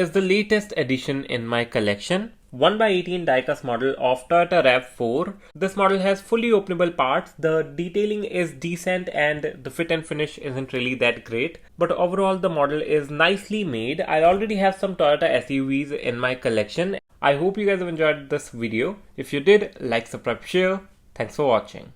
is the latest addition in my collection. 1/18 diecast model of Toyota RAV4. This model has fully openable parts. The detailing is decent and the fit and finish isn't really that great. But overall the model is nicely made. I already have some Toyota SUVs in my collection. I hope you guys have enjoyed this video. If you did, like, subscribe, share. Thanks for watching.